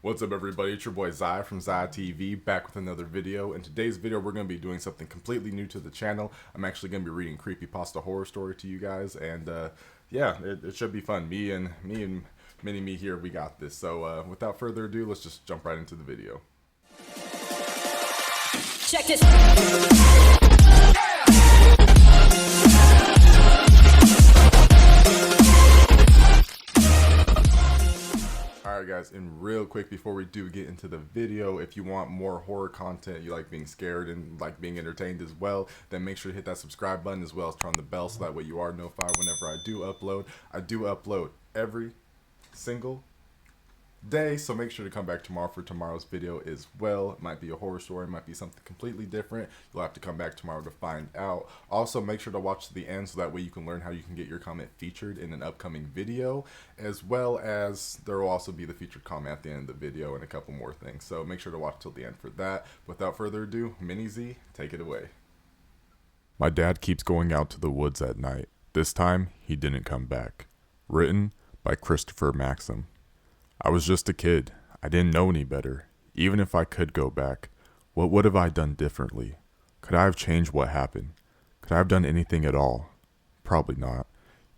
What's up, everybody? It's your boy Ziah from Ziah TV, back with another video. In today's video, we're going to be doing something completely new to the channel. I'm actually going to be reading Creepypasta horror story to you guys, and yeah, it should be fun. Me and Mini-Me here, we got this. So without further ado, let's just jump right into the video. Check this. Alright guys, and real quick before we do get into the video, if you want more horror content, you like being scared and like being entertained as well, then make sure to hit that subscribe button as well as turn on the bell so that way you are notified whenever I do upload. I do upload every single day, so make sure to come back tomorrow for tomorrow's video as well. It might be a horror story, it might be something completely different. You'll have to come back tomorrow to find out. Also, make sure to watch to the end so that way you can learn how you can get your comment featured in an upcoming video, as well as there will also be the featured comment at the end of the video and a couple more things. So make sure to watch till the end for that. Without further ado, Mini Z, take it away. My dad keeps going out to the woods at night. This time, he didn't come back. Written by Christopher Maxim. I was just a kid. I didn't know any better. Even if I could go back, what would have I done differently? Could I have changed what happened? Could I have done anything at all? Probably not.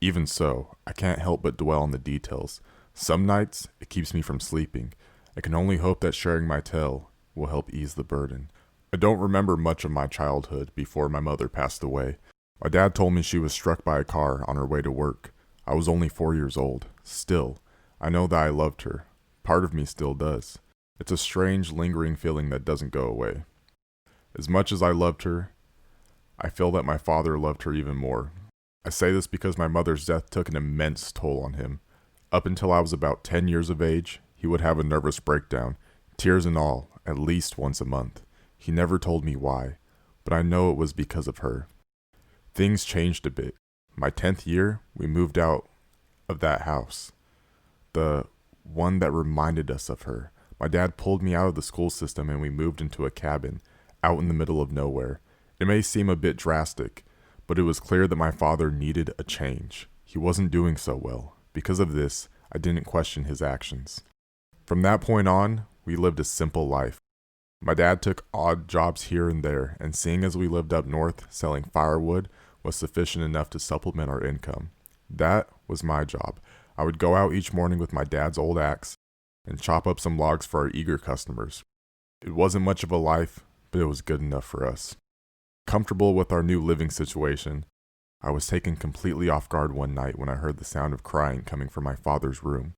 Even so, I can't help but dwell on the details. Some nights, it keeps me from sleeping. I can only hope that sharing my tale will help ease the burden. I don't remember much of my childhood before my mother passed away. My dad told me she was struck by a car on her way to work. I was only 4 years old. Still, I know that I loved her. Part of me still does. It's a strange, lingering feeling that doesn't go away. As much as I loved her, I feel that my father loved her even more. I say this because my mother's death took an immense toll on him. Up until I was about 10 years of age, he would have a nervous breakdown, tears and all, at least once a month. He never told me why, but I know it was because of her. Things changed a bit. My 10th year, we moved out of that house. The one that reminded us of her. My dad pulled me out of the school system and we moved into a cabin, out in the middle of nowhere. It may seem a bit drastic, but it was clear that my father needed a change. He wasn't doing so well. Because of this, I didn't question his actions. From that point on, we lived a simple life. My dad took odd jobs here and there, and seeing as we lived up north, selling firewood was sufficient enough to supplement our income. That was my job. I would go out each morning with my dad's old axe and chop up some logs for our eager customers. It wasn't much of a life, but it was good enough for us. Comfortable with our new living situation, I was taken completely off guard one night when I heard the sound of crying coming from my father's room.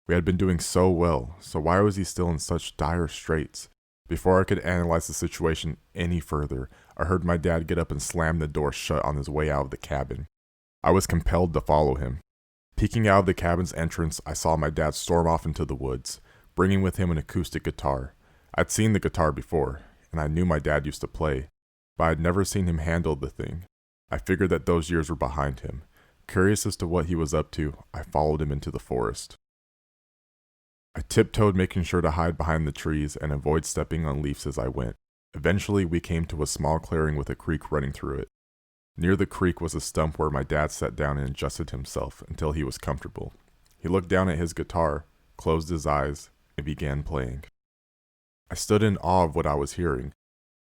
We had been doing so well, so why was he still in such dire straits? Before I could analyze the situation any further, I heard my dad get up and slam the door shut on his way out of the cabin. I was compelled to follow him. Peeking out of the cabin's entrance, I saw my dad storm off into the woods, bringing with him an acoustic guitar. I'd seen the guitar before, and I knew my dad used to play, but I'd never seen him handle the thing. I figured that those years were behind him. Curious as to what he was up to, I followed him into the forest. I tiptoed, making sure to hide behind the trees and avoid stepping on leaves as I went. Eventually, we came to a small clearing with a creek running through it. Near the creek was a stump where my dad sat down and adjusted himself until he was comfortable. He looked down at his guitar, closed his eyes, and began playing. I stood in awe of what I was hearing,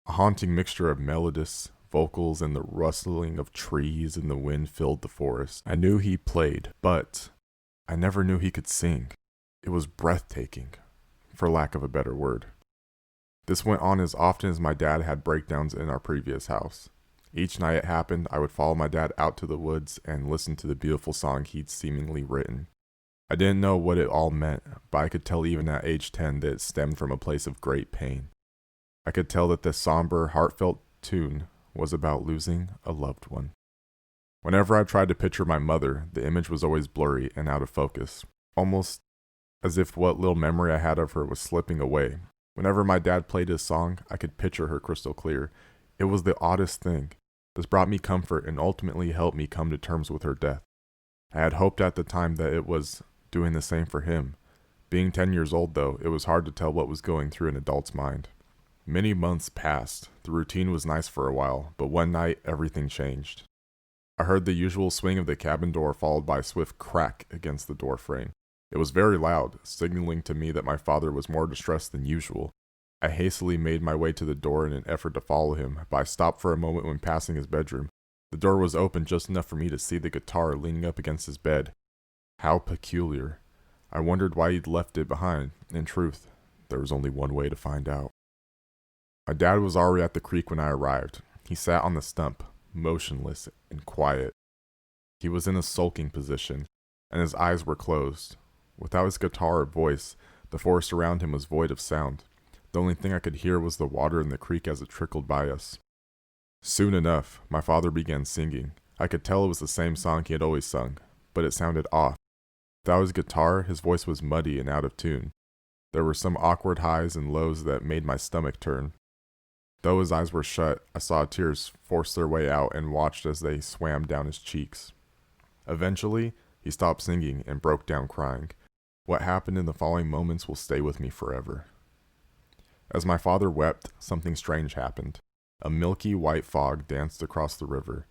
a haunting mixture of melodious vocals and the rustling of trees and the wind filled the forest. I knew he played, but I never knew he could sing. It was breathtaking, for lack of a better word. This went on as often as my dad had breakdowns in our previous house. Each night it happened, I would follow my dad out to the woods and listen to the beautiful song he'd seemingly written. I didn't know what it all meant, but I could tell even at age 10 that it stemmed from a place of great pain. I could tell that this somber, heartfelt tune was about losing a loved one. Whenever I tried to picture my mother, the image was always blurry and out of focus, almost as if what little memory I had of her was slipping away. Whenever my dad played his song, I could picture her crystal clear. It was the oddest thing. This brought me comfort and ultimately helped me come to terms with her death. I had hoped at the time that it was doing the same for him. Being 10 years old though, it was hard to tell what was going through an adult's mind. Many months passed. The routine was nice for a while, but one night everything changed. I heard the usual swing of the cabin door followed by a swift crack against the door frame. It was very loud, signaling to me that my father was more distressed than usual. I hastily made my way to the door in an effort to follow him, but I stopped for a moment when passing his bedroom. The door was open just enough for me to see the guitar leaning up against his bed. How peculiar. I wondered why he'd left it behind. In truth, there was only one way to find out. My dad was already at the creek when I arrived. He sat on the stump, motionless and quiet. He was in a sulking position, and his eyes were closed. Without his guitar or voice, the forest around him was void of sound. The only thing I could hear was the water in the creek as it trickled by us. Soon enough, my father began singing. I could tell it was the same song he had always sung, but it sounded off. Without his guitar, his voice was muddy and out of tune. There were some awkward highs and lows that made my stomach turn. Though his eyes were shut, I saw tears force their way out and watched as they swam down his cheeks. Eventually, he stopped singing and broke down crying. What happened in the following moments will stay with me forever. As my father wept, something strange happened. A milky white fog danced across the river.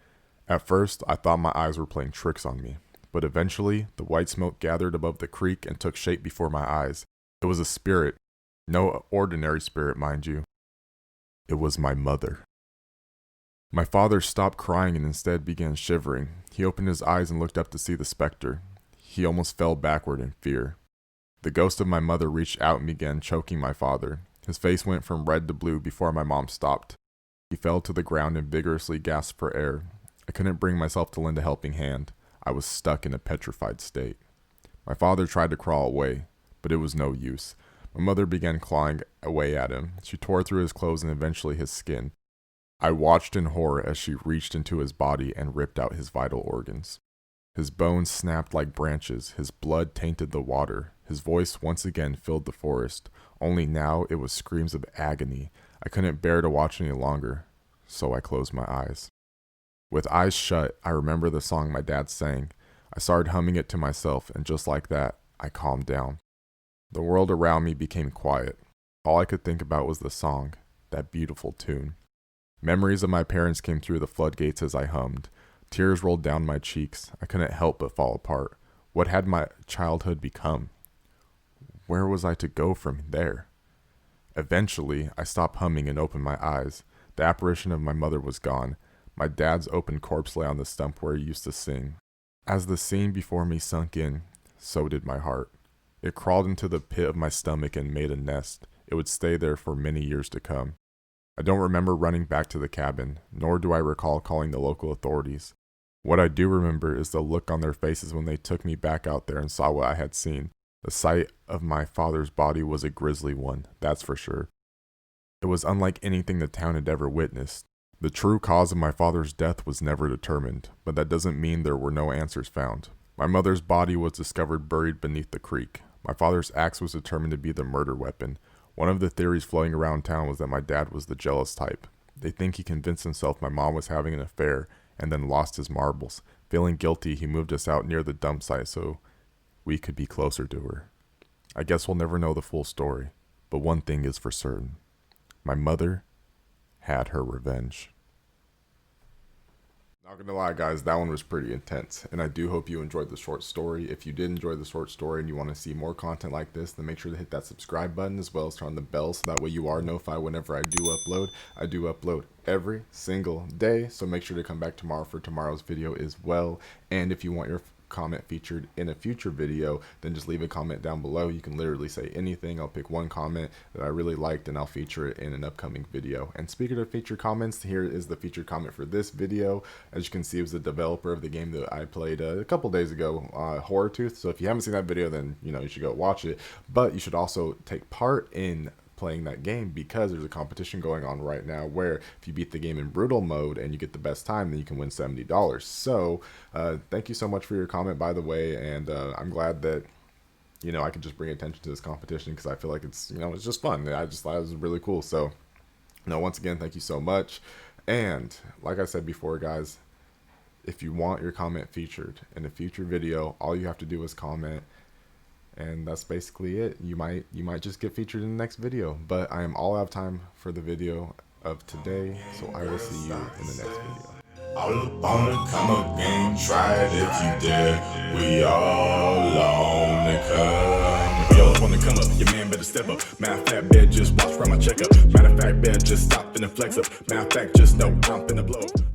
At first, I thought my eyes were playing tricks on me, but eventually, the white smoke gathered above the creek and took shape before my eyes. It was a spirit. No ordinary spirit, mind you. It was my mother. My father stopped crying and instead began shivering. He opened his eyes and looked up to see the specter. He almost fell backward in fear. The ghost of my mother reached out and began choking my father. His face went from red to blue before my mom stopped. He fell to the ground and vigorously gasped for air. I couldn't bring myself to lend a helping hand. I was stuck in a petrified state. My father tried to crawl away, but it was no use. My mother began clawing away at him. She tore through his clothes and eventually his skin. I watched in horror as she reached into his body and ripped out his vital organs. His bones snapped like branches, his blood tainted the water, his voice once again filled the forest, only now it was screams of agony. I couldn't bear to watch any longer, so I closed my eyes. With eyes shut, I remember the song my dad sang. I started humming it to myself, and just like that, I calmed down. The world around me became quiet. All I could think about was the song, that beautiful tune. Memories of my parents came through the floodgates as I hummed. Tears rolled down my cheeks. I couldn't help but fall apart. What had my childhood become? Where was I to go from there? Eventually, I stopped humming and opened my eyes. The apparition of my mother was gone. My dad's open corpse lay on the stump where he used to sing. As the scene before me sunk in, so did my heart. It crawled into the pit of my stomach and made a nest. It would stay there for many years to come. I don't remember running back to the cabin, nor do I recall calling the local authorities. What I do remember is the look on their faces when they took me back out there and saw what I had seen. The sight of my father's body was a grisly one, that's for sure. It was unlike anything the town had ever witnessed. The true cause of my father's death was never determined, but that doesn't mean there were no answers found. My mother's body was discovered buried beneath the creek. My father's axe was determined to be the murder weapon. One of the theories floating around town was that my dad was the jealous type. They think he convinced himself my mom was having an affair and then lost his marbles. Feeling guilty, he moved us out near the dump site so we could be closer to her. I guess we'll never know the full story, but one thing is for certain. My mother had her revenge. Not gonna lie, guys, that one was pretty intense, and I do hope you enjoyed the short story. If you did enjoy the short story and you want to see more content like this, then make sure to hit that subscribe button as well as turn on the bell so that way you are notified whenever I do upload. I do upload every single day, so make sure to come back tomorrow for tomorrow's video as well. And if you want your comment featured in a future video, then just leave a comment down below. You can literally say anything. I'll pick one comment that I really liked and I'll feature it in an upcoming video. And speaking of featured comments, here is the featured comment for this video. As you can see, it was the developer of the game that I played a couple days ago, Horror Tooth. So if you haven't seen that video, then you should go watch it, but you should also take part in playing that game because there's a competition going on right now where if you beat the game in brutal mode and you get the best time, then you can win $70. So thank you so much for your comment, by the way, and I'm glad that I could just bring attention to this competition because I feel like it's it's just fun. I just thought it was really cool. So once again, thank you so much. And like I said before, guys, if you want your comment featured in a future video, all you have to do is comment. And that's basically it. You might just get featured in the next video. But I am all out of time for the video of today, so I will see you in the next video. All up on the come again, try it if you dare. We all on the come. If y'all wanna come up, your man better step up. Matter of fact, better just watch for my checkup. Matter of fact, better just stop and flex up. Matter of fact, just know I'm finna blow.